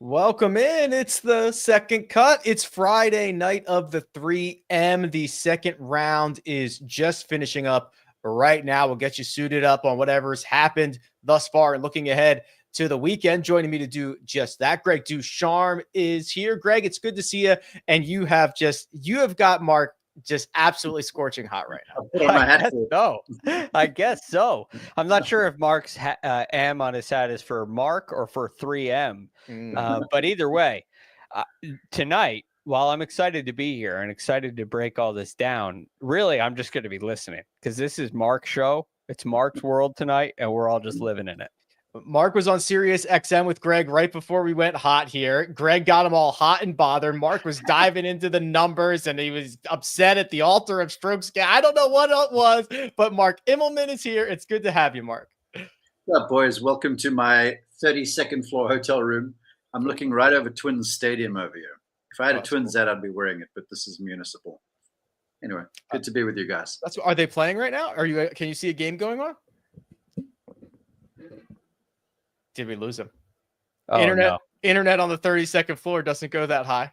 Welcome in. It's the second cut. It's Friday night of the 3M. The second round is just finishing up right now. We'll get you suited up on whatever's happened thus far and looking ahead to the weekend. Joining me to do just that, Greg DuCharme is here. Greg, it's good to see you. And you have got Mark just absolutely scorching hot right now. I guess so. I'm not sure if Mark's M on his hat is for Mark or for 3M. But either way, tonight, while I'm excited to be here and excited to break all this down, really, I'm just going to be listening because this is Mark's show. It's Mark's world tonight, and we're all just living in it. Mark was on Sirius XM with Greg right before we went hot here. Greg got him all hot and bothered. Mark was diving into the numbers, and he was upset at the altar of strokes. I don't know what it was, but Mark Immelman is here. It's good to have you, Mark. What's up, boys? Welcome to my 32nd floor hotel room. I'm looking right over Twins Stadium over here. If I had a Twins hat, I'd be wearing it, but this is municipal. Anyway, good to be with you guys. Are they playing right now? Can you see a game going on? Did we lose him? Oh, Internet on the 32nd floor doesn't go that high.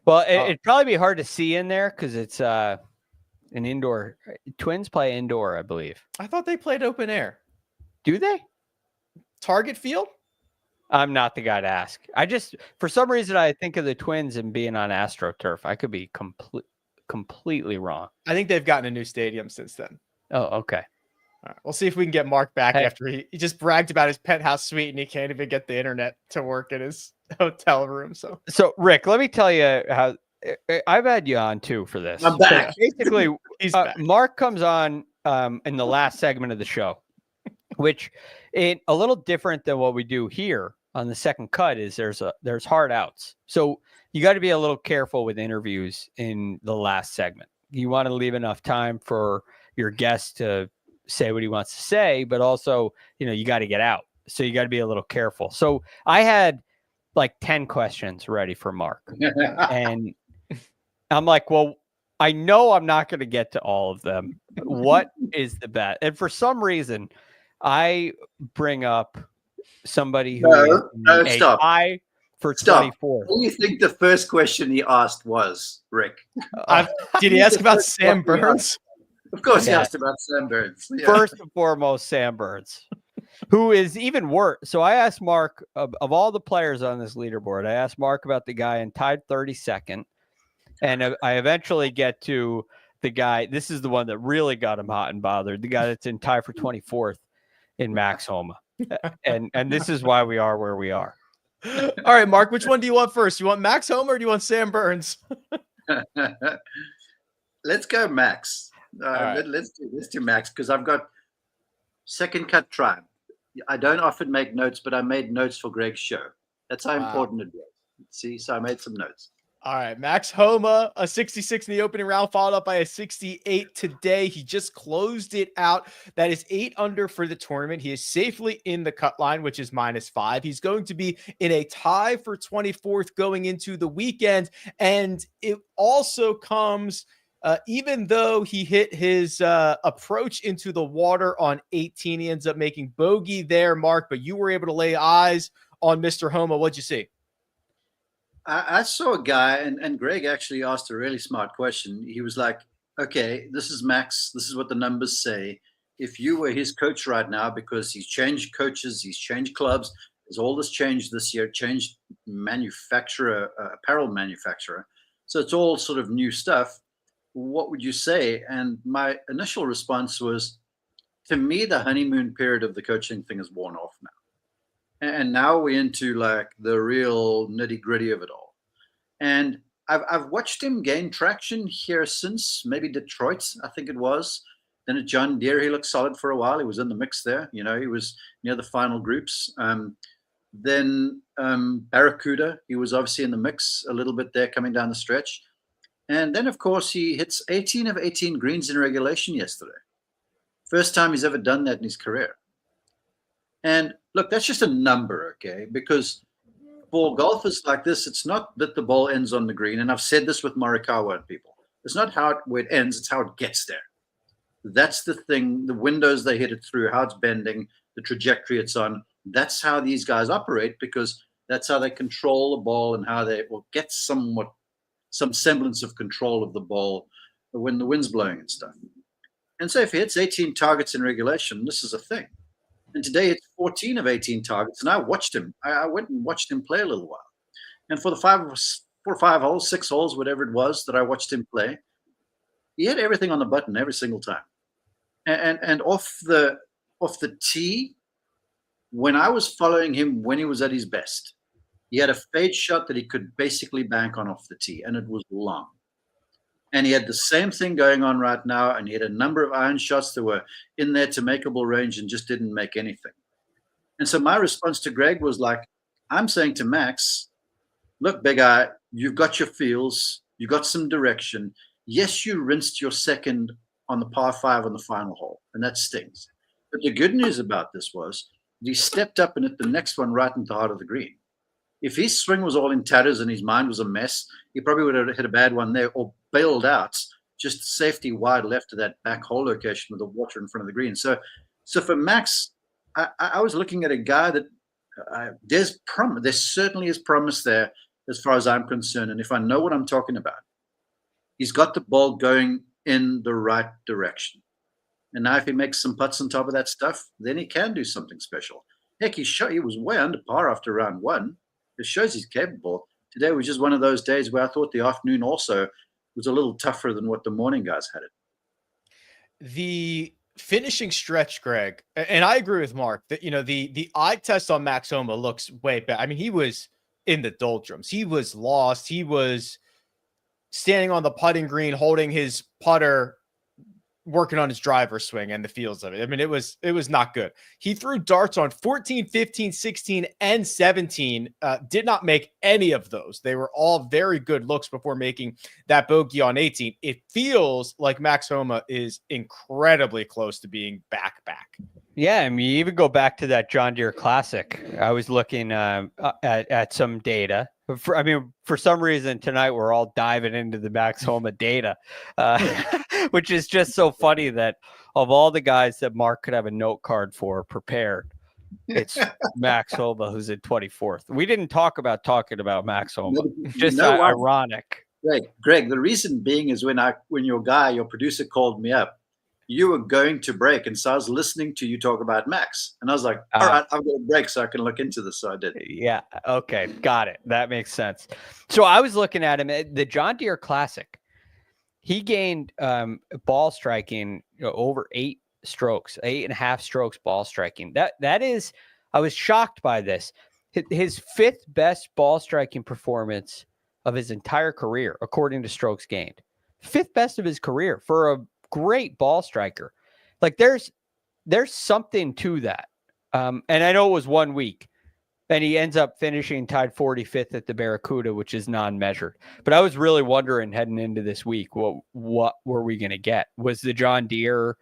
Well, it'd probably be hard to see in there because it's an indoor. Twins play indoor, I believe. I thought they played open air. Do they? Target field? I'm not the guy to ask. For some reason, I think of the Twins and being on AstroTurf. I could be completely wrong. I think they've gotten a new stadium since then. Oh, okay. All right, we'll see if we can get Mark back after he just bragged about his penthouse suite and he can't even get the internet to work in his hotel room. So Rick, let me tell you how I've had you on too for this. I'm back. So basically, he's back. Mark comes on in the last segment of the show, which a little different than what we do here on the second cut is there's hard outs. So you got to be a little careful with interviews in the last segment. You want to leave enough time for your guest to say what he wants to say, but also, you got to get out. So you got to be a little careful. So I had like 10 questions ready for Mark. And I'm like, well, I know I'm not going to get to all of them. What is the bet? And for some reason, I bring up somebody who stop. high for 24. What do you think the first question he asked was, Rick? Did he ask about Sam Burns? Of course, he asked about Sam Burns. Yeah. First and foremost, Sam Burns, who is even worse. So I asked Mark, of all the players on this leaderboard, I asked Mark about the guy in tied 32nd. And I eventually get to the guy. This is the one that really got him hot and bothered. The guy that's in tie for 24th in Max Homa. And this is why we are where we are. All right, Mark, which one do you want first? You want Max Homa or do you want Sam Burns? Let's go Max. Right. Let's do Max because I've got second cut tribe. I don't often make notes, but I made notes for Greg's show. That's how important it was. See, so I made some notes. All right, Max Homa, a 66 in the opening round, followed up by a 68 today. He just closed it out. That is 8 under for the tournament. He is safely in the cut line, which is -5. He's going to be in a tie for 24th going into the weekend. And it also comes, even though he hit his approach into the water on 18, he ends up making bogey there, Mark, but you were able to lay eyes on Mr. Homa. What'd you see? I saw a guy, and Greg actually asked a really smart question. He was like, okay, this is Max. This is what the numbers say. If you were his coach right now, because he's changed coaches, he's changed clubs, there's all this change this year, changed manufacturer, apparel manufacturer. So it's all sort of new stuff. What would you say? And my initial response was, to me, the honeymoon period of the coaching thing is worn off now. And now we're into like the real nitty gritty of it all. And I've watched him gain traction here since maybe Detroit, I think it was. Then at John Deere, he looked solid for a while. He was in the mix there. He was near the final groups. Then Barracuda, he was obviously in the mix a little bit there coming down the stretch. And then, of course, he hits 18 of 18 greens in regulation yesterday. First time he's ever done that in his career. And look, that's just a number, okay? Because for golfers like this, it's not that the ball ends on the green. And I've said this with Morikawa and people. It's not where it ends, it's how it gets there. That's the thing, the windows they hit it through, how it's bending, the trajectory it's on. That's how these guys operate, because That's how they control the ball and how they will get some semblance of control of the ball when the wind's blowing and stuff. And so if he hits 18 targets in regulation, this is a thing. And today it's 14 of 18 targets. And I watched him. I went and watched him play a little while. And for the 4 or 5 holes, 6 holes, whatever it was that I watched him play, he had everything on the button every single time. And off the tee, when I was following him when he was at his best, he had a fade shot that he could basically bank on off the tee, and it was long. And he had the same thing going on right now, and he had a number of iron shots that were in there to makeable range and just didn't make anything. And so my response to Greg was like, I'm saying to Max, look, big guy, you've got your feels, you got some direction. Yes, you rinsed your second on the par 5 on the final hole, and that stings. But the good news about this was he stepped up and hit the next one right into the heart of the green. If his swing was all in tatters and his mind was a mess, he probably would have hit a bad one there or bailed out just safety wide left to that back hole location with the water in front of the green. So for Max, I was looking at a guy that there's promise. There certainly is promise there as far as I'm concerned. And if I know what I'm talking about, he's got the ball going in the right direction. And now if he makes some putts on top of that stuff, then he can do something special. Heck, he was way under par after round 1. It shows he's capable. Today was just one of those days where I thought the afternoon also was a little tougher than what the morning guys had it. The finishing stretch, Greg, and I agree with Mark that, the eye test on Max Homa looks way bad. I mean, he was in the doldrums. He was lost. He was standing on the putting green, holding his putter, working on his driver swing and the feels of it. I mean, it was not good. He threw darts on 14, 15, 16, and 17. Did not make any of those. They were all very good looks before making that bogey on 18. It feels like Max Homa is incredibly close to being back. Yeah, I mean, you even go back to that John Deere Classic. I was looking at some data. For some reason tonight we're all diving into the Max Homa data, which is just so funny that of all the guys that Mark could have a note card for prepared, it's Max Homa who's in 24th. We didn't talk about Max Homa. Just ironic. Greg, the reason being is when your producer called me up, you were going to break, and so I was listening to you talk about Max, and I was like, all right, I've got to break so I can look into this. So I did. Yeah. Okay. Got it. That makes sense. So I was looking at him at the John Deere Classic. He gained ball striking over 8 strokes, 8.5 strokes ball striking. That is, I was shocked by this. His 5th best ball striking performance of his entire career, according to strokes gained. 5th best of his career for a great ball striker. Like there's something to that. And I know it was 1 week and he ends up finishing tied 45th at the Barracuda, which is non-measured. But I was really wondering heading into this week, what were we going to get? Was the John Deere,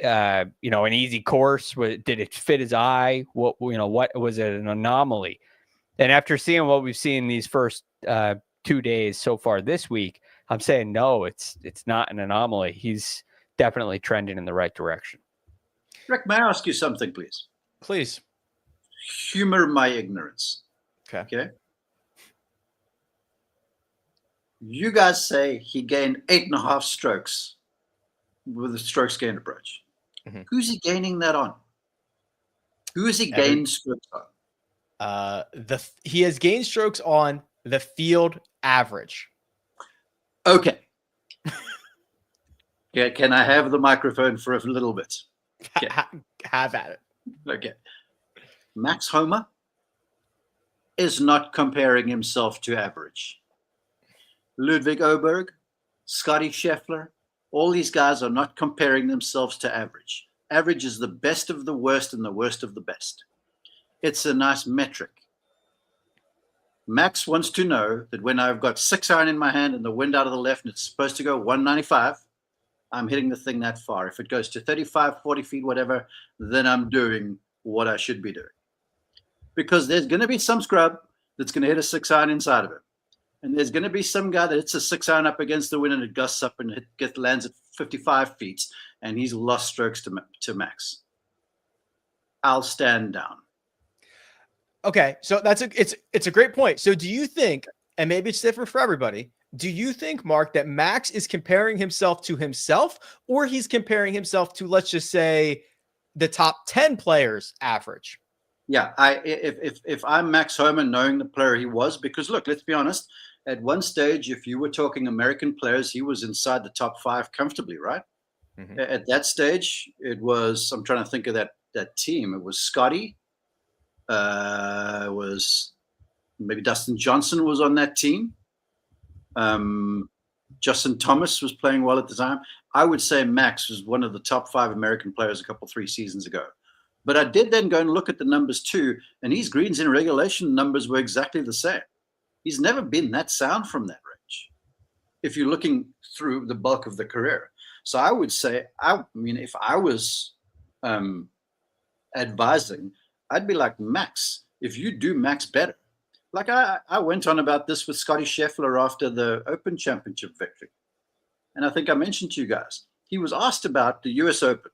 an easy course? Did it fit his eye? What was it, an anomaly? And after seeing what we've seen these first 2 days so far this week, I'm saying no, it's not an anomaly. He's definitely trending in the right direction. Rick, may I ask you something, please? Please. Humor my ignorance. Okay. You guys say he gained 8.5 strokes with the strokes gained approach. Mm-hmm. Who's he gaining that on? Who is he gained strokes on? He has gained strokes on the field average. Okay. Yeah, can I have the microphone for a little bit? Okay. Have at it. Okay. Max Homa is not comparing himself to average. Ludwig Oberg, Scotty Scheffler, all these guys are not comparing themselves to average. Average is the best of the worst and the worst of the best. It's a nice metric. Max wants to know that when I've got 6 iron in my hand and the wind out of the left and it's supposed to go 195, I'm hitting the thing that far. If it goes to 35, 40 feet, whatever, then I'm doing what I should be doing. Because there's going to be some scrub that's going to hit a 6 iron inside of it. And there's going to be some guy that hits a 6 iron up against the wind and it gusts up and lands at 55 feet and he's lost strokes to Max. I'll stand down. Okay, so it's a great point. So do you think, and maybe it's different for everybody, do you think, Mark, that Max is comparing himself to himself, or he's comparing himself to, let's just say, the top 10 players average? Yeah, if I'm Max Homa, knowing the player he was, because look, let's be honest, at one stage, if you were talking American players, he was inside the top 5 comfortably, right? Mm-hmm. At that stage, it was, I'm trying to think of that team. It was Scotty, was maybe Dustin Johnson was on that team. Justin Thomas was playing well at the time. I would say Max was one of the top 5 American players a 3 seasons ago. But I did then go and look at the numbers too, and his greens in regulation numbers were exactly the same. He's never been that sound from that range, if you're looking through the bulk of the career. So I would say, I mean, if I was advising, I'd be like, Max, if you do Max better. Like I went on about this with Scotty Scheffler after the Open Championship victory. And I think I mentioned to you guys, he was asked about the US Open.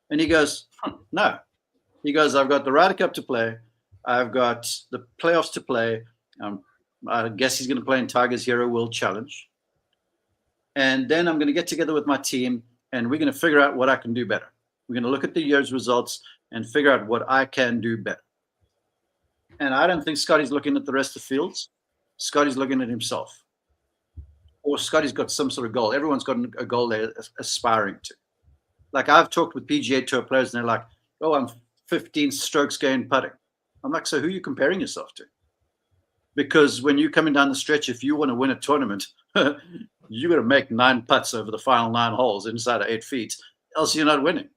And he goes, no. He goes, I've got the Ryder Cup to play. I've got the playoffs to play. I guess he's going to play in Tiger's Hero World Challenge. And then I'm going to get together with my team, and we're going to figure out what I can do better. We're going to look at the year's results and figure out what I can do better. And I don't think Scotty's looking at the rest of the fields. Scotty's looking at himself. Or Scotty's got some sort of goal. Everyone's got a goal they're aspiring to. Like I've talked with PGA Tour players, and they're like, oh, I'm 15 strokes gained putting. I'm like, so who are you comparing yourself to? Because when you're coming down the stretch, if you want to win a tournament, you got to make 9 putts over the final 9 holes inside of 8 feet, else you're not winning.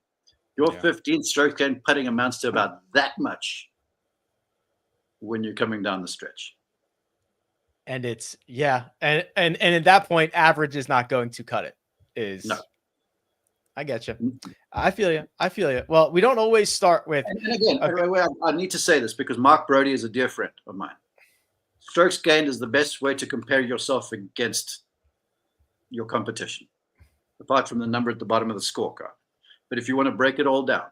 Your 15 strokes gained putting amounts to about that much when you're coming down the stretch. And it's, and at that point, average is not going to cut it. No. I get you. I feel you. Well, we don't always start with. And again, I need to say this because Mark Brody is a dear friend of mine. Strokes gained is the best way to compare yourself against your competition, apart from the number at the bottom of the scorecard. But if you want to break it all down.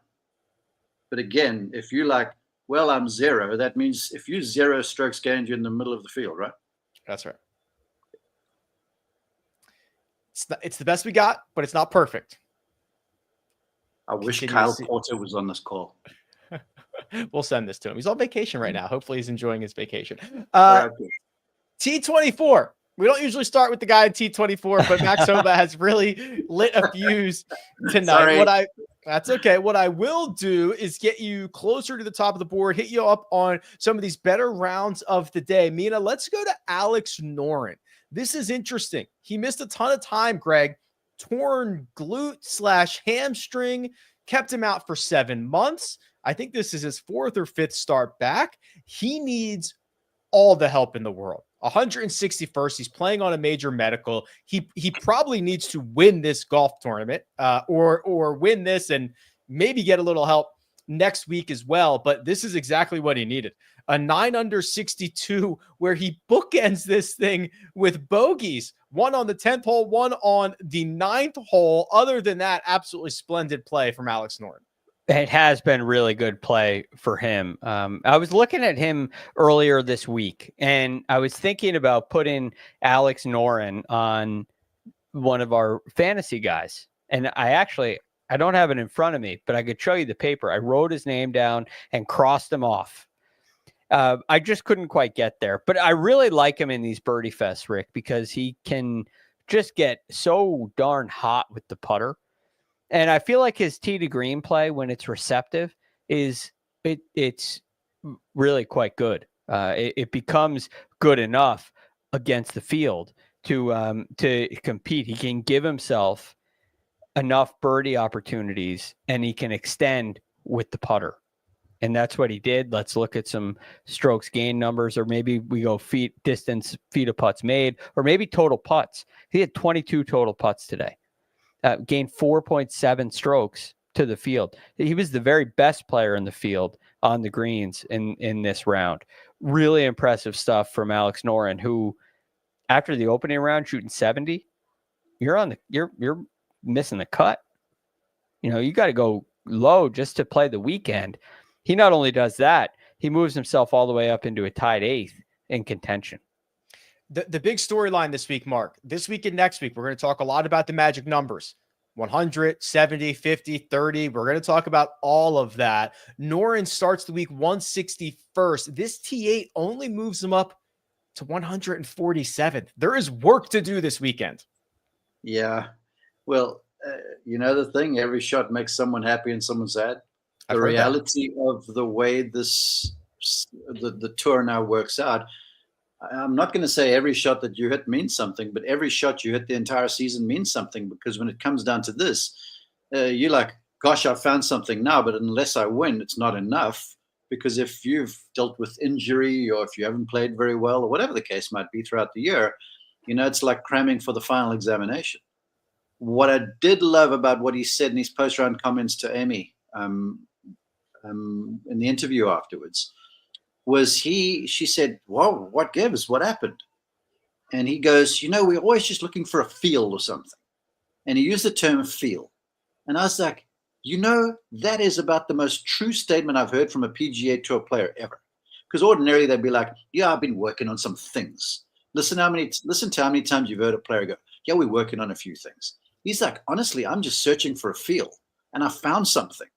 But again, if you like, well, I'm 0, that means if you 0 strokes gained, you're in the middle of the field, right? That's right. It's the best we got, but it's not perfect. I wish Kyle Porter was on this call. We'll send this to him. He's on vacation right now. Hopefully he's enjoying his vacation. T24. We don't usually start with the guy in T24, but Max Homa has really lit a fuse tonight. Sorry. That's okay. What I will do is get you closer to the top of the board, hit you up on some of these better rounds of the day. Mina, let's go to Alex Noren. This is interesting. He missed a ton of time, Greg. Torn glute / hamstring, kept him out for 7 months. I think this is his 4th or 5th start back. He needs all the help in the world. 161st. He's playing on a major medical. He probably needs to win this golf tournament or win this and maybe get a little help next week as well. But this is exactly what he needed. A 9 under 62 where he bookends this thing with bogeys. 1 on the 10th hole, 1 on the 9th hole. Other than that, absolutely splendid play from Alex Noren. It has been really good play for him. I was looking at him earlier this week, and I was thinking about putting Alex Noren on one of our fantasy guys. And I don't have it in front of me, but I could show you the paper. I wrote his name down and crossed him off. I just couldn't quite get there. But I really like him in these birdie fests, Rick, because he can just get so darn hot with the putter. And I feel like his tee to green play, when it's receptive, it's really quite good. It becomes good enough against the field to compete. He can give himself enough birdie opportunities, and he can extend with the putter. And that's what he did. Let's look at some strokes gain numbers, or maybe we go feet of putts made, or maybe total putts. He had 22 total putts today. Gained 4.7 strokes to the field. He was the very best player in the field on the greens in this round. Really impressive stuff from Alex Noren, who after the opening round shooting 70, you're missing the cut. You know, you got to go low just to play the weekend. He not only does that, he moves himself all the way up into a tied 8th in contention. The big storyline this week, Mark, this week and next week, we're going to talk a lot about the magic numbers. 100, 70, 50, 30. We're going to talk about all of that. Noren starts the week 161st. This T8 only moves him up to 147th. There is work to do this weekend. Yeah. Well, you know the thing, every shot makes someone happy and someone sad. The reality of the way the tour now works out, I'm not going to say every shot that you hit means something, but every shot you hit the entire season means something, because when it comes down to this, you're like, gosh, I found something now, but unless I win, it's not enough. Because if you've dealt with injury, or if you haven't played very well, or whatever the case might be throughout the year, it's like cramming for the final examination. What I did love about what he said in his post-round comments to Amy in the interview afterwards was she said, whoa, what gives? What happened? And he goes, we're always just looking for a feel or something. And he used the term feel. And I was like, that is about the most true statement I've heard from a PGA Tour player ever. Because ordinarily they'd be like, yeah, I've been working on some things. Listen to how many times you've heard a player go, yeah, we're working on a few things. He's like, honestly, I'm just searching for a feel. And I found something.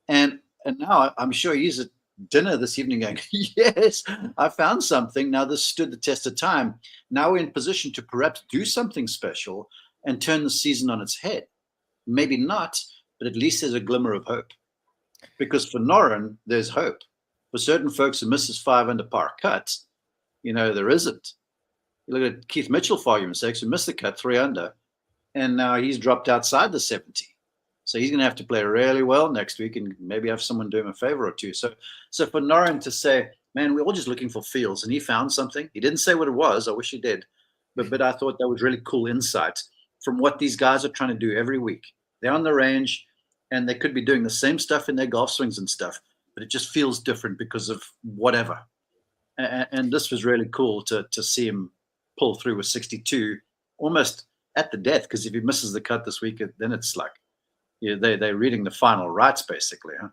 And now I'm sure he's at dinner this evening going, yes, I found something. Now this stood the test of time. Now we're in position to perhaps do something special and turn the season on its head. Maybe not, but at least there's a glimmer of hope. Because for Noren, there's hope. For certain folks who miss his 5 under par cut, there isn't. You look at Keith Mitchell, for argument's sake, who missed the cut 3 under, and now he's dropped outside the 70. So he's going to have to play really well next week and maybe have someone do him a favor or two. So for Noren to say, man, we're all just looking for feels, and he found something. He didn't say what it was. I wish he did. But I thought that was really cool insight from what these guys are trying to do every week. They're on the range, and they could be doing the same stuff in their golf swings and stuff, but it just feels different because of whatever. And this was really cool to see him pull through with 62, almost at the death, because if he misses the cut this week, then it's like, they're reading the final rights, basically, huh?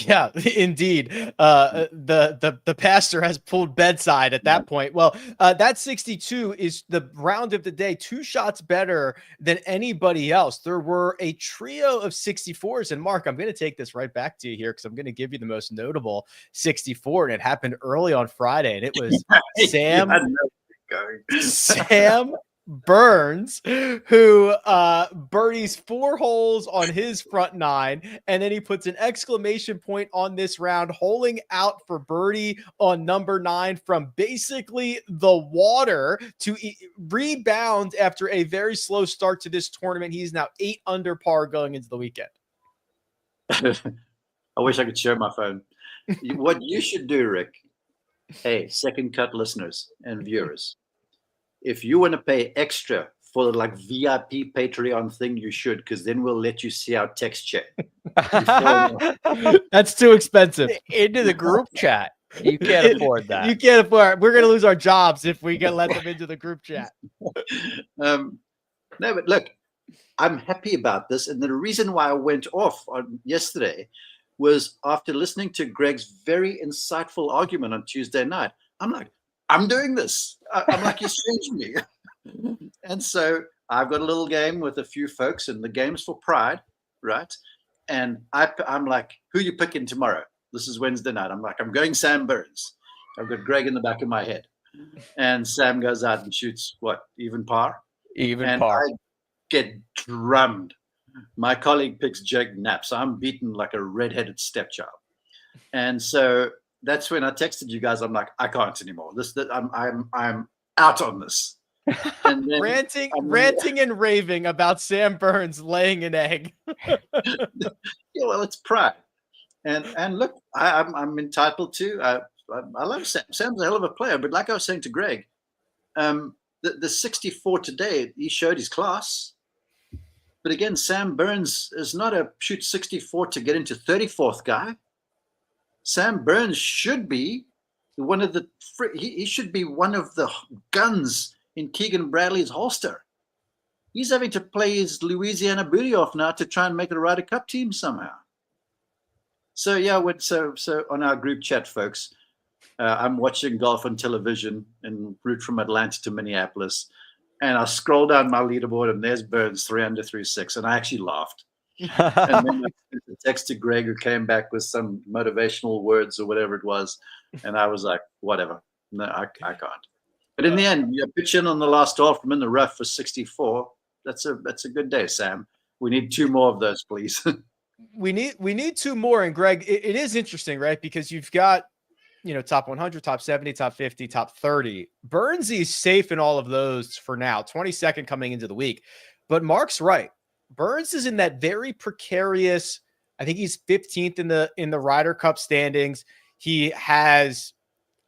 Yeah, indeed. The pastor has pulled bedside at that point. Well, that 62 is the round of the day, 2 shots better than anybody else. There were a trio of 64s, and Mark, I'm going to take this right back to you here because I'm going to give you the most notable 64, and it happened early on Friday, and it was Sam Burns, who birdies 4 holes on his front 9, and then he puts an exclamation point on this round, holing out for birdie on number 9 from basically the water to rebound after a very slow start to this tournament. He's now 8 under par going into the weekend. I wish I could share my phone. What you should do, Rick, hey, Second Cut listeners and viewers, if you want to pay extra for like VIP Patreon thing, you should, because then we'll let you see our text chat. That's too expensive. Into the group chat. You can't afford that. You can't afford it. We're going to lose our jobs if we can let them into the group chat. No, but look, I'm happy about this. And the reason why I went off on yesterday was after listening to Greg's very insightful argument on Tuesday night. I'm like, I'm doing this. I'm like, you're changing me. And so I've got a little game with a few folks, and the game's for pride, right? And I'm like, who you picking tomorrow? This is Wednesday night. I'm like, I'm going Sam Burns. I've got Greg in the back of my head. And Sam goes out and shoots, what, even par? Even par. I get drummed. My colleague picks Jake Knapp, so I'm beaten like a redheaded stepchild. And so that's when I texted you guys. I'm like, I can't anymore. I'm out on this. And then ranting and raving about Sam Burns laying an egg. Yeah, well, it's pride. And look, I'm entitled to. I love Sam. Sam's a hell of a player. But like I was saying to Greg, the 64 today, he showed his class. But again, Sam Burns is not a shoot 64 to get into 34th guy. Sam Burns should be one of the he should be one of the guns in Keegan Bradley's holster. He's having to play his Louisiana booty off now to try and make the Ryder Cup team somehow. So yeah, so on our group chat, folks, I'm watching golf on television en route from Atlanta to Minneapolis, and I scroll down my leaderboard, and there's Burns 3 under 3-6, and I actually laughed. And then I sent a text to Greg, who came back with some motivational words or whatever it was, and I was like, whatever, no, I can't. But in the end, you pitch in on the last 12 from in the rough for 64. That's a good day, Sam. We need 2 more of those, please. We need 2 more. And Greg, it is interesting, right? Because you've got, top 100, top 70, top 50, top 30. Burnsy's safe in all of those for now, 22nd coming into the week. But Mark's right. Burns is in that very precarious, I think he's 15th in the Ryder Cup standings. He has,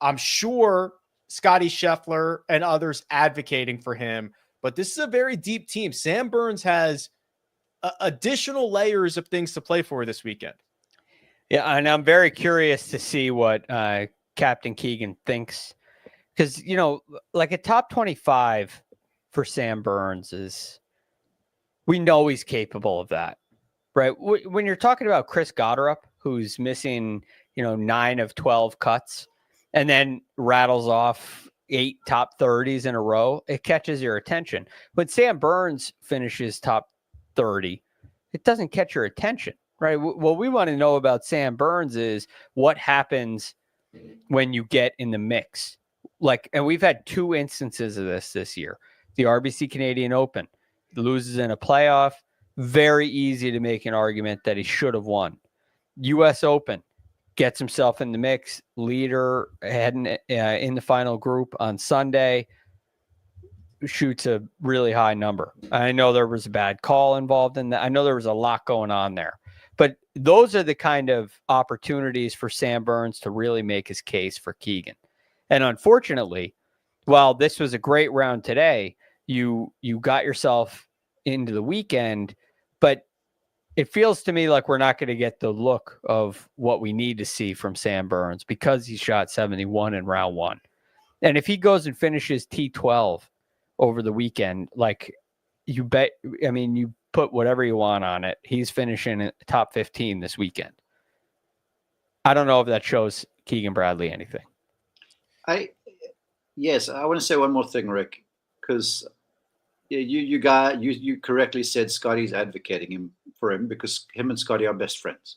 I'm sure, Scotty Scheffler and others advocating for him. But this is a very deep team. Sam Burns has additional layers of things to play for this weekend. Yeah, and I'm very curious to see what Captain Keegan thinks. Because, like a top 25 for Sam Burns is, we know he's capable of that, right? When you're talking about Chris Gotterup, who's missing, 9 of 12 cuts, and then rattles off 8 top 30s in a row, it catches your attention. When Sam Burns finishes top 30, it doesn't catch your attention, right? What we want to know about Sam Burns is what happens when you get in the mix. And we've had 2 instances of this year. The RBC Canadian Open, loses in a playoff, very easy to make an argument that he should have won. US Open, gets himself in the mix, leader heading in the final group on Sunday, shoots a really high number. I know there was a bad call involved in that. I know there was a lot going on there. But those are the kind of opportunities for Sam Burns to really make his case for Keegan. And unfortunately, while this was a great round today, you got yourself into the weekend, but it feels to me like we're not going to get the look of what we need to see from Sam Burns because he shot 71 in round 1. And if he goes and finishes T12 over the weekend, you put whatever you want on it, he's finishing in top 15 this weekend. I don't know if that shows Keegan Bradley anything. Yes, I want to say one more thing, Rick, because you correctly said Scotty's advocating for him because him and Scotty are best friends.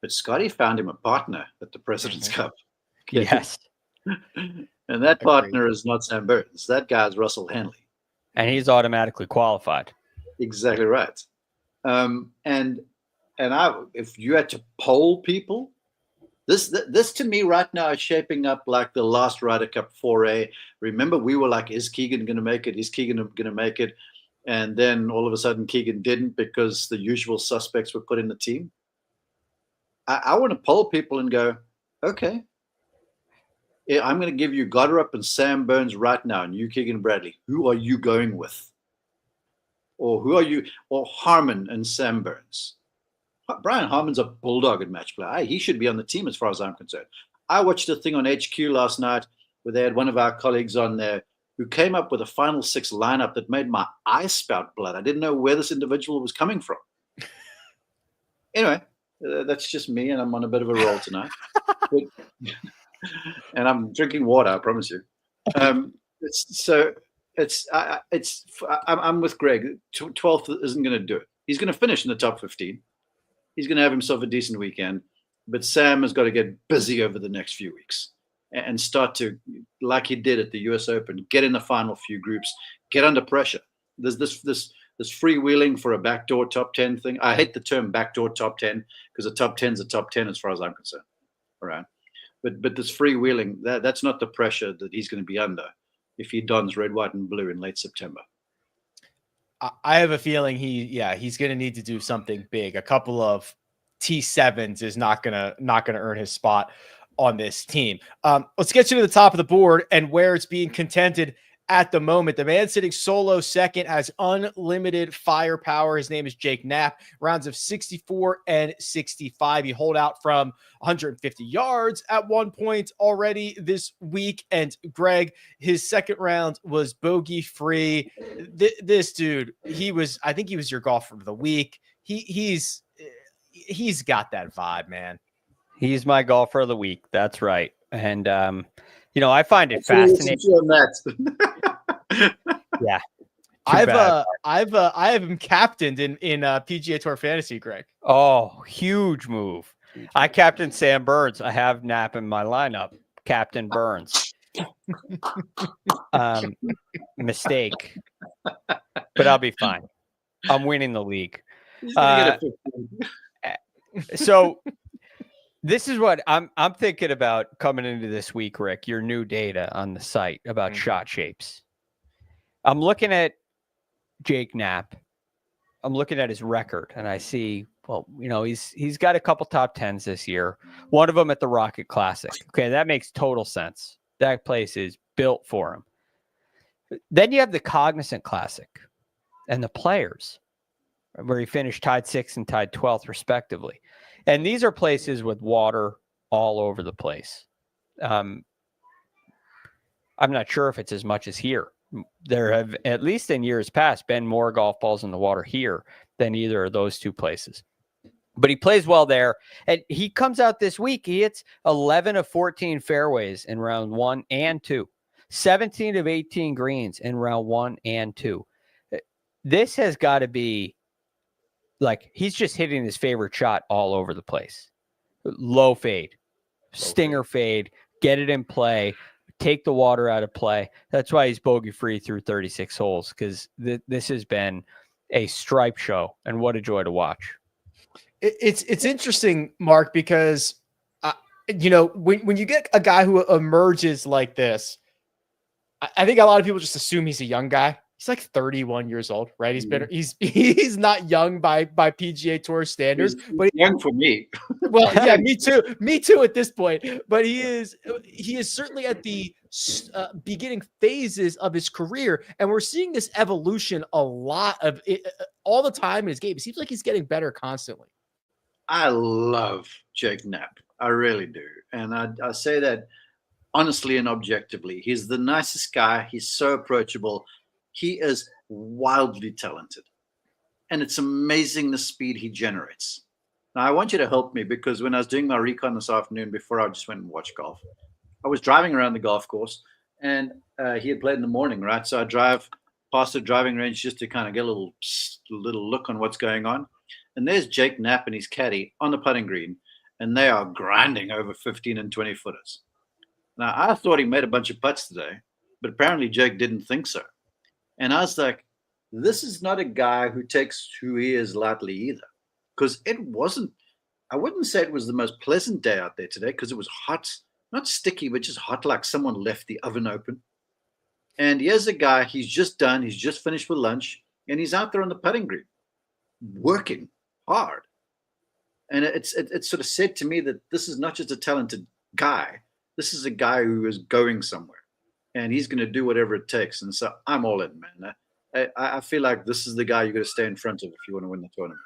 But Scotty found him a partner at the President's Cup. Okay? Yes. And that partner is not Sam Burns. That guy's Russell Henley. And he's automatically qualified. Exactly right. If you had to poll people, this to me right now is shaping up like the last Ryder Cup 4A. Remember, we were like, is Keegan going to make it? Is Keegan going to make it? And then all of a sudden Keegan didn't because the usual suspects were put in the team. I want to poll people and go, okay, I'm going to give you Gotterup and Sam Burns right now, and you, Keegan Bradley. Who are you going with? Or who are you? Or Harman and Sam Burns. Brian Harman's a bulldog at match play. He should be on the team as far as I'm concerned. I watched a thing on HQ last night where they had one of our colleagues on there who came up with a final 6 lineup that made my eyes spout blood. I didn't know where this individual was coming from. Anyway, that's just me, and I'm on a bit of a roll tonight. And I'm drinking water, I promise you. I'm with Greg. 12th isn't going to do it. He's going to finish in the top 15. He's going to have himself a decent weekend, but Sam has got to get busy over the next few weeks and start to, like he did at the US Open, get in the final few groups, get under pressure. There's this freewheeling for a backdoor top 10 thing. I hate the term backdoor top 10 because a top 10 is a top 10 as far as I'm concerned. All right. But this freewheeling, that's not the pressure that he's going to be under if he dons red, white, and blue in late September. I have a feeling he's going to need to do something big. A couple of T7s is not going to earn his spot on this team. Let's get you to the top of the board and where it's being contended at the moment. The man sitting solo second has unlimited firepower. His name is Jake Knapp. Rounds of 64 and 65. He holed out from 150 yards at one point already this week. And Greg, his second round was bogey free. This dude, I think he was your golfer of the week. He's he's got that vibe, man. He's my golfer of the week. That's right. And, I find it fascinating. Yeah. I have him captained in PGA Tour fantasy, Greg. Oh, huge move. I captained Sam Burns. I have Knapp in my lineup. Captain Burns. Mistake. But I'll be fine. I'm winning the league. So this is what I'm thinking about coming into this week, Rick, your new data on the site about shot shapes. I'm looking at Jake Knapp. I'm looking at his record, and I see, well, he's got a couple top 10s this year. One of them at the Rocket Classic. Okay, that makes total sense. That place is built for him. Then you have the Cognizant Classic and the Players, where he finished tied 6th and tied 12th, respectively. And these are places with water all over the place. I'm not sure if it's as much as here. There have, at least in years past, been more golf balls in the water here than either of those two places. But he plays well there. And he comes out this week. He hits 11 of 14 fairways in round 1 and 2. 17 of 18 greens in round 1 and 2. This has got to be like he's just hitting his favorite shot all over the place. Low fade, stinger fade, get it in play, take the water out of play. That's why he's bogey free through 36 holes, because this has been a stripe show, and what a joy to watch. It's interesting, Mark, because when you get a guy who emerges like this, I think a lot of people just assume he's a young guy. He's like 31 years old, right? He's not young by PGA Tour standards, but young for me. Well, yeah, me too at this point. But he is certainly at the beginning phases of his career, and we're seeing this evolution a lot of it all the time in his game. It seems like he's getting better constantly. I love Jake Knapp. I really do, and I say that honestly and objectively. He's the nicest guy. He's so approachable. He is wildly talented, and it's amazing the speed he generates. Now, I want you to help me, because when I was doing my recon this afternoon before I just went and watched golf, I was driving around the golf course, and he had played in the morning, right? So I drive past the driving range just to kind of get a little look on what's going on. And there's Jake Knapp and his caddy on the putting green, and they are grinding over 15 and 20 footers. Now, I thought he made a bunch of putts today, but apparently Jake didn't think so. And I was like, this is not a guy who takes who he is lightly either. Because I wouldn't say it was the most pleasant day out there today, because it was hot, not sticky, but just hot, like someone left the oven open. And here's a guy, he's just finished with lunch, and he's out there on the putting green, working hard. And it's sort of said to me that this is not just a talented guy. This is a guy who is going somewhere, and he's going to do whatever it takes. And so I'm all in, man. I feel like this is the guy you got to stay in front of if you want to win the tournament.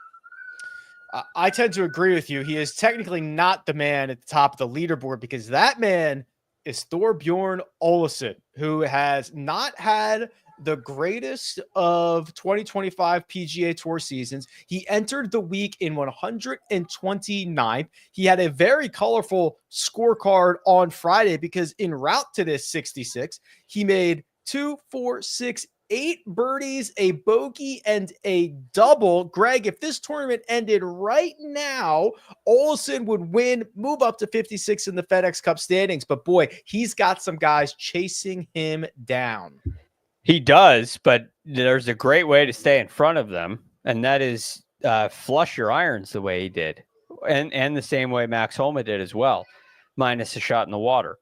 I tend to agree with you. He is technically not the man at the top of the leaderboard, because that man is Thorbjorn Olesen, who has not had the greatest of 2025 PGA Tour seasons. He entered the week in 129th. He had a very colorful scorecard on Friday, because en route to this 66, he made 2, 4, 6, 8 birdies, a bogey, and a double. Greg, if this tournament ended right now, Olesen would win, move up to 56 in the FedEx Cup standings. But boy, he's got some guys chasing him down. He does, but there's a great way to stay in front of them, and that is flush your irons the way he did, and the same way Max Homa did as well, minus a shot in the water.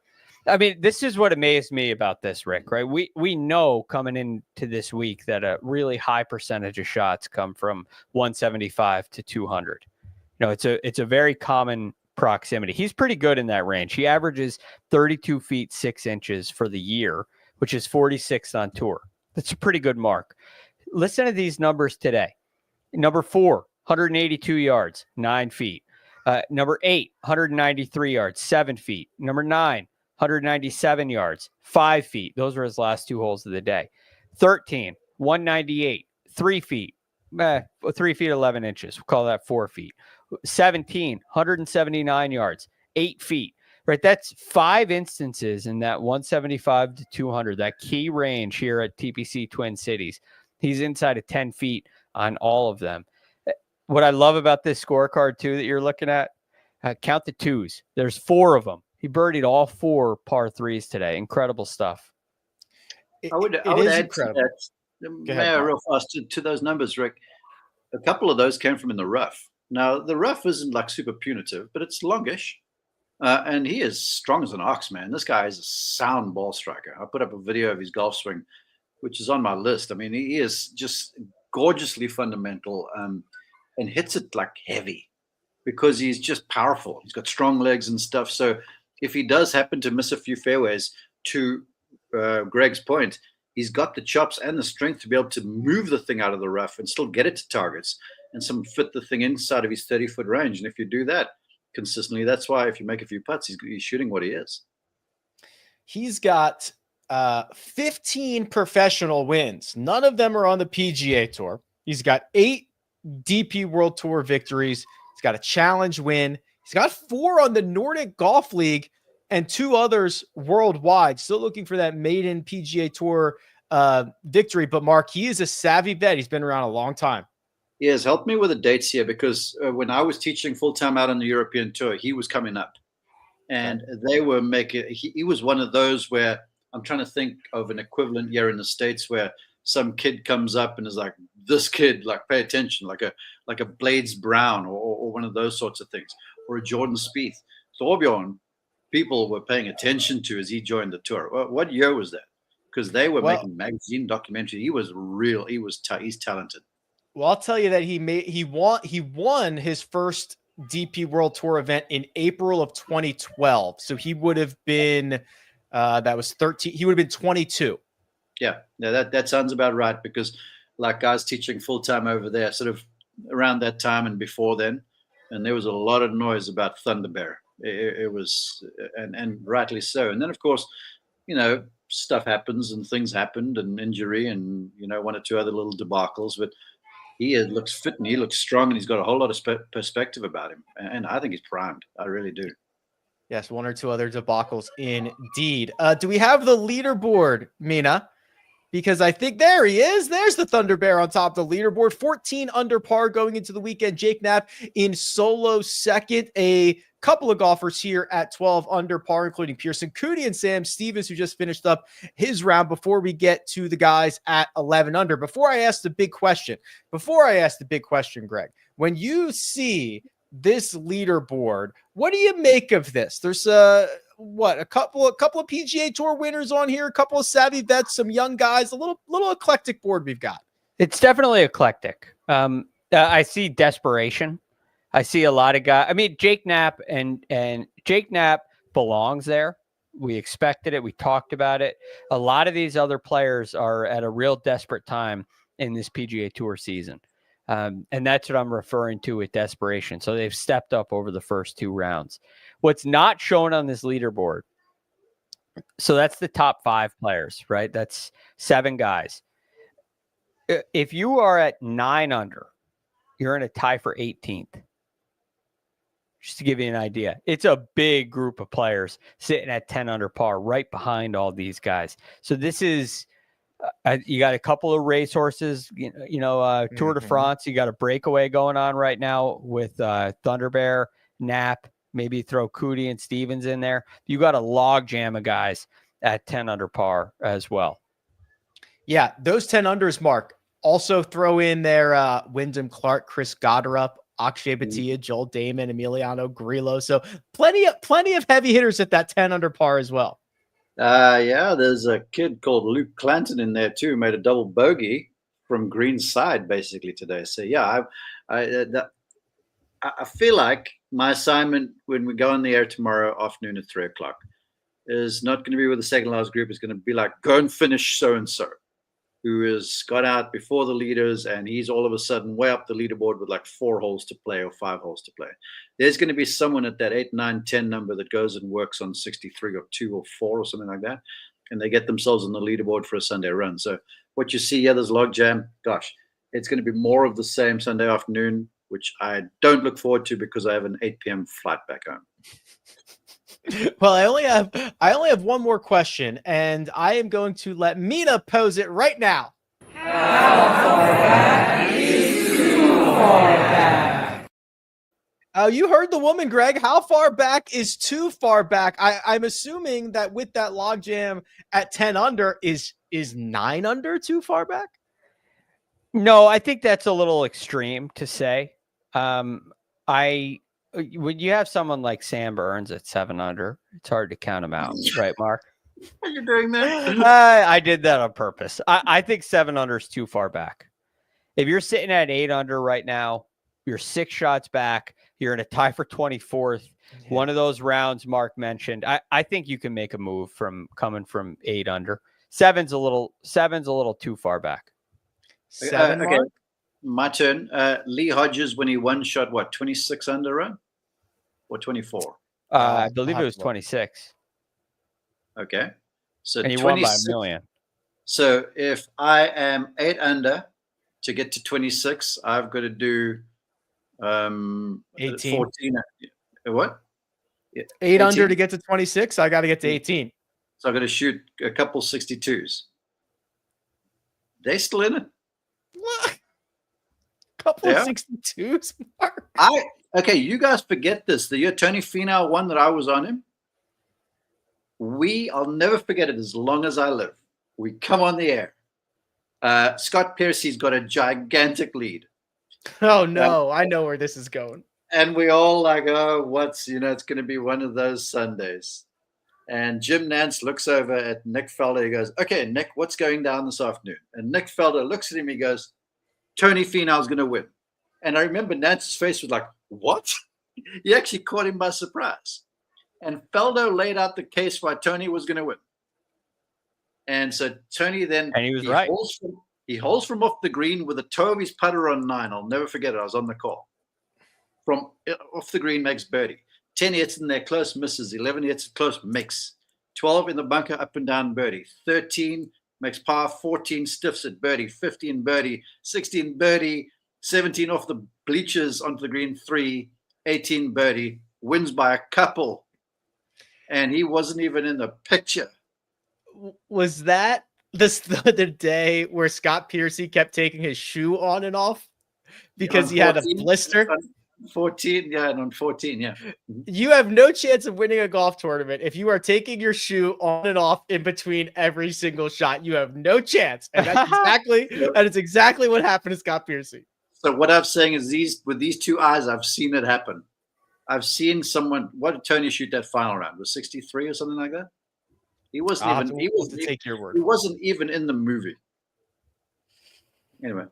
I mean, this is what amazed me about this, Rick, right? We know coming into this week that a really high percentage of shots come from 175 to 200. It's a very common proximity. He's pretty good in that range. He averages 32 feet 6 inches for the year, which is 46th on tour. That's a pretty good mark. Listen to these numbers today. Number 4, 182 yards, 9 feet. Number 8, 193 yards, 7 feet. Number 9, 197 yards, 5 feet. Those were his last 2 holes of the day. 13, 198, 3 feet. 3 feet, 11 inches. We'll call that 4 feet. 17, 179 yards, 8 feet. Right, that's 5 instances in that 175 to 200, that key range here at TPC Twin Cities. He's inside of 10 feet on all of them. What I love about this scorecard, too, that you're looking at, count the twos. There's 4 of them. He birdied all 4 par 3s today. Incredible stuff. I would add incredible. Real fast to those numbers, Rick. A couple of those came from in the rough. Now, the rough isn't like super punitive, but it's longish. And he is strong as an ox, man. This guy is a sound ball striker. I put up a video of his golf swing, which is on my list. I mean, he is just gorgeously fundamental and hits it like heavy because he's just powerful. He's got strong legs and stuff. So if he does happen to miss a few fairways, to Greg's point, he's got the chops and the strength to be able to move the thing out of the rough and still get it to targets and fit the thing inside of his 30-foot range. And if you do that consistently, that's why if you make a few putts, he's shooting what he is. He's got 15 professional wins. None of them are on the PGA Tour. He's got 8 DP World Tour victories. He's got a challenge win. He's got 4 on the Nordic Golf League and 2 others worldwide. Still looking for that maiden PGA Tour victory. But Mark, he is a savvy vet. He's been around a long time. He has helped me with the dates here because when I was teaching full-time out on the European Tour, he was coming up. And they were making – he was one of those where I'm trying to think of an equivalent year in the States where some kid comes up and is like, this kid, like, pay attention, like a Blades Brown or one of those sorts of things, or a Jordan Spieth. Thorbjorn, people were paying attention to as he joined the tour. What year was that? Because they were making magazine documentaries. He was real. He's talented. Well, I'll tell you that he won his first DP World Tour event in April of 2012. So he would have been that was 13. He would have been 22. Yeah, that sounds about right because like I was teaching full time over there, sort of around that time and before then, and there was a lot of noise about Thunder Bear. It was, and rightly so. And then of course, stuff happens and things happened and injury and 1 or 2 other little debacles, but he looks fit and he looks strong and he's got a whole lot of perspective about him. And I think he's primed. I really do. Yes, 1 or 2 other debacles indeed. Do we have the leaderboard, Mina? Because I think there he is. There's the Thunder Bear on top of the leaderboard. 14 under par going into the weekend. Jake Knapp in solo second. A couple of golfers here at 12 under par, including Pearson Coody and Sam Stevens, who just finished up his round before we get to the guys at 11 under. Before I ask the big question, Greg, when you see this leaderboard, what do you make of this? There's a couple of PGA Tour winners on here, a couple of savvy vets, some young guys, a little eclectic board we've got. It's definitely eclectic. I see desperation. I see a lot of guys. I mean, Jake Knapp and Jake Knapp belongs there. We expected it. We talked about it. A lot of these other players are at a real desperate time in this PGA Tour season. And that's what I'm referring to with desperation. So they've stepped up over the first 2 rounds. What's not shown on this leaderboard, so that's the top 5 players, right? That's 7 guys. If you are at 9 under, you're in a tie for 18th. Just to give you an idea, it's a big group of players sitting at 10 under par right behind all these guys. So this is, you got a couple of racehorses, Tour de France. You got a breakaway going on right now with Thunder Bear, Knapp, maybe throw Coody and Stevens in there. You got a log jam of guys at 10 under par as well. Yeah, those 10 unders, Mark. Also throw in there Wyndham Clark, Chris Goddard, Akshay Bhatia, Joel Damon, Emiliano Grillo. So plenty of heavy hitters at that 10 under par as well. Yeah, there's a kid called Luke Clanton in there too, made a double bogey from green side basically today. So yeah, I feel like my assignment when we go on the air tomorrow afternoon at 3:00 is not going to be with the second last group. It's going to be like, go and finish so-and-so, who has got out before the leaders, and he's all of a sudden way up the leaderboard with like 4 holes to play or 5 holes to play. There's going to be someone at that 8, 9, 10 number that goes and works on 63 or 2 or 4 or something like that, and they get themselves on the leaderboard for a Sunday run. So what you see, there's log jam. Gosh, it's going to be more of the same Sunday afternoon. which I don't look forward to because I have an 8 p.m. flight back home. Well, I only have one more question, and I am going to let Mina pose it right now. How far back is too far back? Oh, you heard the woman, Greg. How far back is too far back? I'm assuming that with that logjam at 10 under, is 9 under too far back? No, I think that's a little extreme to say. When you have someone like Sam Burns at 7 under, it's hard to count him out, right, Mark? Are you doing that? I did that on purpose. I think 7 under is too far back. If you're sitting at 8 under right now, you're 6 shots back. You're in a tie for 24th. Yeah. One of those rounds Mark mentioned. I think you can make a move from coming from 8 under. Seven's a little too far back. 7, okay. My turn. Lee Hodges, when he won, shot what, 26 under run or 24? I believe it was 26. Okay. So and he won by a million. So if I am 8 under to get to 26, I've got to do 18. 14. What? 8 18? Under to get to 26. I got to get to 18. So I've got to shoot a couple 62s. They still in it? What? Couple of 62s, Mark. Okay, you guys forget this. The year Tony Finau won that I was on him, I'll never forget it as long as I live. We come on the air. Scott Piercy's got a gigantic lead. Oh, no. I know where this is going. And we all like, oh, it's going to be one of those Sundays. And Jim Nantz looks over at Nick Felder. He goes, okay, Nick, what's going down this afternoon? And Nick Felder looks at him. He goes, Tony Finau's going to win. And I remember Nantz's face was like, what? He actually caught him by surprise. And Felder laid out the case why Tony was going to win. And so Tony then... And he was right. He holds from off the green with a toe of his putter on 9. I'll never forget it. I was on the call. From off the green, makes birdie. 10 hits in there, close misses. 11 hits, close makes. 12 in the bunker, up and down birdie. 13 makes par. 14 stiffs at birdie. 15 birdie. 16 birdie. 17 off the bleachers onto the green. 3. 18 birdie. Wins by a couple. And he wasn't even in the picture. Was that the day where Scott Piercy kept taking his shoe on and off because he had a blister? 14, yeah, and on 14, yeah. You have no chance of winning a golf tournament if you are taking your shoe on and off in between every single shot. You have no chance, and that's exactly what happened to Scott Piercy. So what I'm saying is, with these two eyes, I've seen it happen. I've seen someone. What did Tony shoot that final round? Was 63 or something like that? He wasn't even. He wasn't even in the movie. Anyway,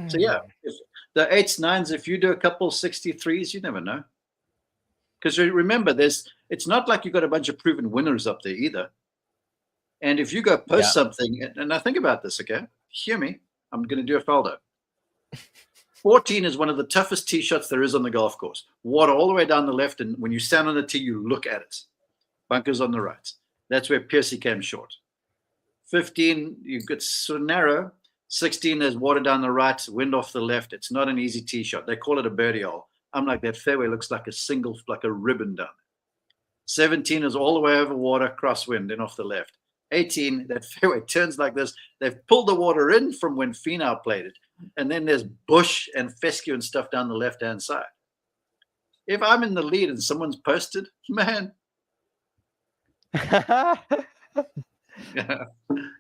so yeah. The 8s, 9s, if you do a couple 63s, you never know. Because remember, it's not like you've got a bunch of proven winners up there either. And if you go post something, and I think about this, okay? Hear me. I'm going to do a Felder. 14 is one of the toughest tee shots there is on the golf course. Water all the way down the left, and when you stand on the tee, you look at it. Bunkers on the right. That's where Piercy came short. 15, you get sort of narrow. 16, there's water down the right, wind off the left. It's not an easy tee shot. They call it a birdie hole. I'm like, that fairway looks like a ribbon down. 17 is all the way over water, crosswind, and off the left. 18, that fairway turns like this. They've pulled the water in from when Finau played it. And then there's bush and fescue and stuff down the left-hand side. If I'm in the lead and someone's posted, man.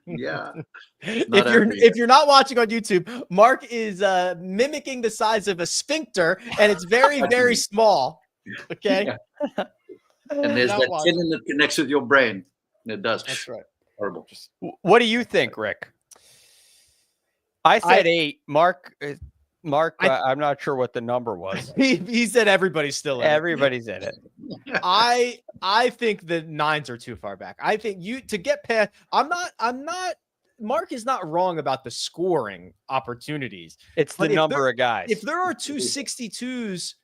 Yeah. If you're not watching on YouTube, Mark is mimicking the size of a sphincter, and it's very, very small. Okay. Yeah. And there's that tendon that connects with your brain. It does. That's right. Horrible. What do you think, Rick? I said 8. Mark, I'm not sure what the number was. He said everybody's still in Everybody's in it. I think the 9s are too far back. I think to get past. I'm not. Mark is not wrong about the scoring opportunities. It's the number of guys. If there are 2 62s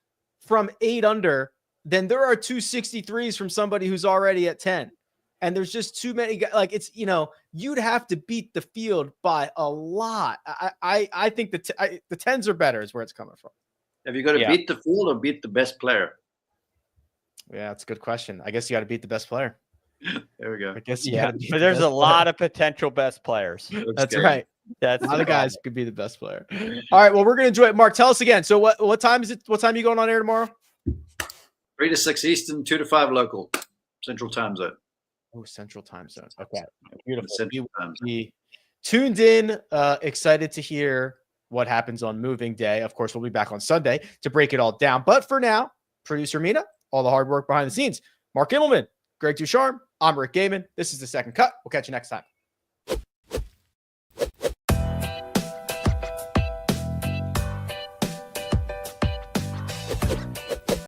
from 8 under, then there are 2 63s from somebody who's already at 10. And there's just too many guys. Like you'd have to beat the field by a lot. I think the 10s are better is where it's coming from. Have you got to Yeah. beat the field or beat the best player? Yeah, that's a good question. I guess you got to beat the best player. There we go. I guess you Yeah, gotta beat but the there's best a lot of potential best players. player. Looks That's good. right. That's A lot the of guys problem. could be the best player. All right, well, we're gonna enjoy it. Mark, tell us again. So what time is it? What time are you going on air tomorrow? 3 to 6 Eastern, 2 to 5 local, Central Time Zone. Oh, Central Time Zone. Okay, beautiful. Central Time Zone. Be tuned in. Excited to hear what happens on moving day. Of course, we'll be back on Sunday to break it all down. But for now, producer Mina, all the hard work behind the scenes. Mark Immelman, Greg DuCharme, I'm Rick Gehman. This is The Second Cut. We'll catch you next time.